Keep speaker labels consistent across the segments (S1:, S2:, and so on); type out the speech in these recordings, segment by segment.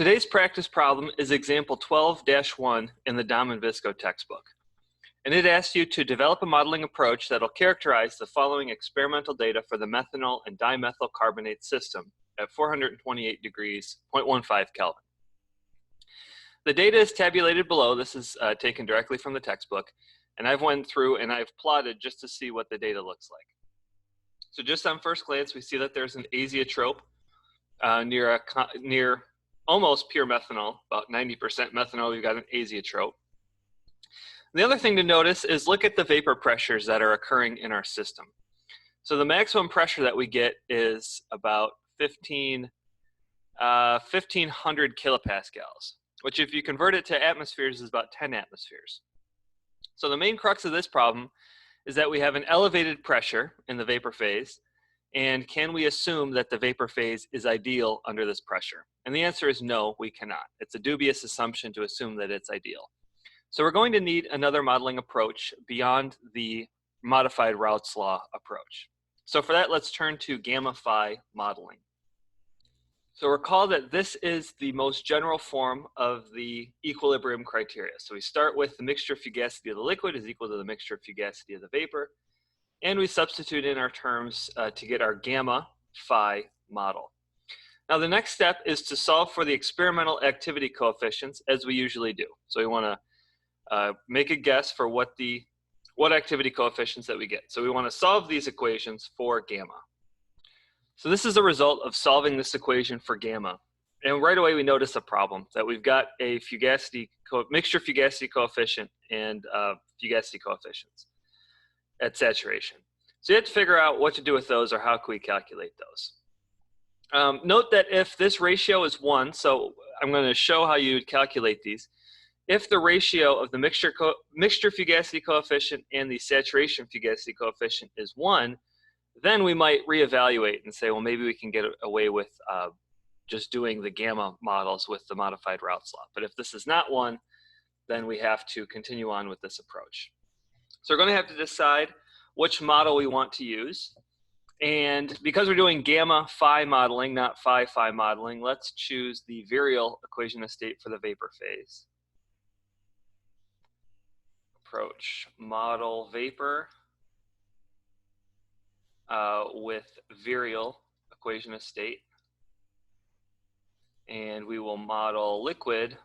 S1: Today's practice problem is example 12-1 in the Dom and Visco textbook. And it asks you to develop a modeling approach that will characterize the following experimental data for the methanol and dimethyl carbonate system at 428 degrees, 0.15 Kelvin. The data is tabulated below. This is taken directly from the textbook. And I've went through and I've plotted just to see what the data looks like. So just on first glance, we see that there's an azeotrope near almost pure methanol, about 90% methanol. We've got an azeotrope. The other thing to notice is look at the vapor pressures that are occurring in our system. So the maximum pressure that we get is about 1,500 kilopascals, which if you convert it to atmospheres is about 10 atmospheres. So the main crux of this problem is that we have an elevated pressure in the vapor phase, and can we assume that the vapor phase is ideal under this pressure? And the answer is no, we cannot. It's a dubious assumption to assume that it's ideal. So we're going to need another modeling approach beyond the modified Raoult's law approach. So for that, let's turn to gamma-phi modeling. So recall that this is the most general form of the equilibrium criteria. So we start with the mixture fugacity of the liquid is equal to the mixture fugacity of the vapor, and we substitute in our terms to get our gamma-phi model. Now the next step is to solve for the experimental activity coefficients as we usually do. So we want to make a guess for what activity coefficients that we get. So we want to solve these equations for gamma. So this is a result of solving this equation for gamma. And right away we notice a problem that we've got a mixture fugacity coefficient and fugacity coefficients at saturation. So you have to figure out what to do with those or how can we calculate those. Note that if this ratio is 1, so I'm going to show how you would calculate these. If the ratio of the mixture fugacity coefficient and the saturation fugacity coefficient is 1, then we might reevaluate and say, well, maybe we can get away with just doing the gamma models with the modified Raoult's law. But if this is not 1, then we have to continue on with this approach. So we're going to have to decide which model we want to use. And because we're doing gamma-phi modeling, not phi-phi modeling, let's choose the Virial equation of state for the vapor phase. Approach model vapor with Virial equation of state, and we will model liquid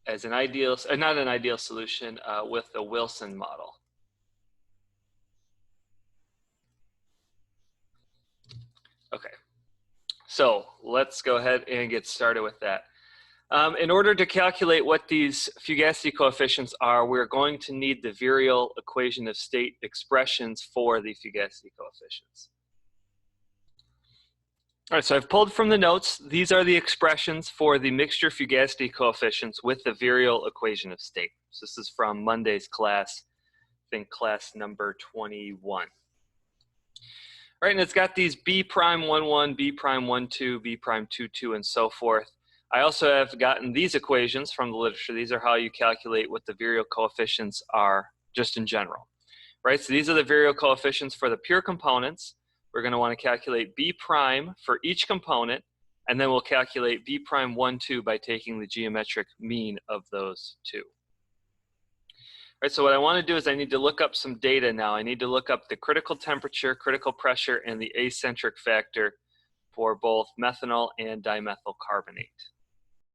S1: as an ideal, not an ideal solution, with the Wilson model. Okay, so let's go ahead and get started with that. In order to calculate what these fugacity coefficients are, we're going to need the Virial equation of state expressions for the fugacity coefficients. All right, so I've pulled from the notes. These are the expressions for the mixture fugacity coefficients with the Virial equation of state. So this is from Monday's class, I think class number 21. All right, and it's got these B'11, B'12, B'22, and so forth. I also have gotten these equations from the literature. These are how you calculate what the Virial coefficients are just in general, right? So these are the Virial coefficients for the pure components. We're going to want to calculate B' for each component, and then we'll calculate B'12 by taking the geometric mean of those two. All right, so what I want to do is I need to look up some data now. I need to look up the critical temperature, critical pressure, and the acentric factor for both methanol and dimethyl carbonate.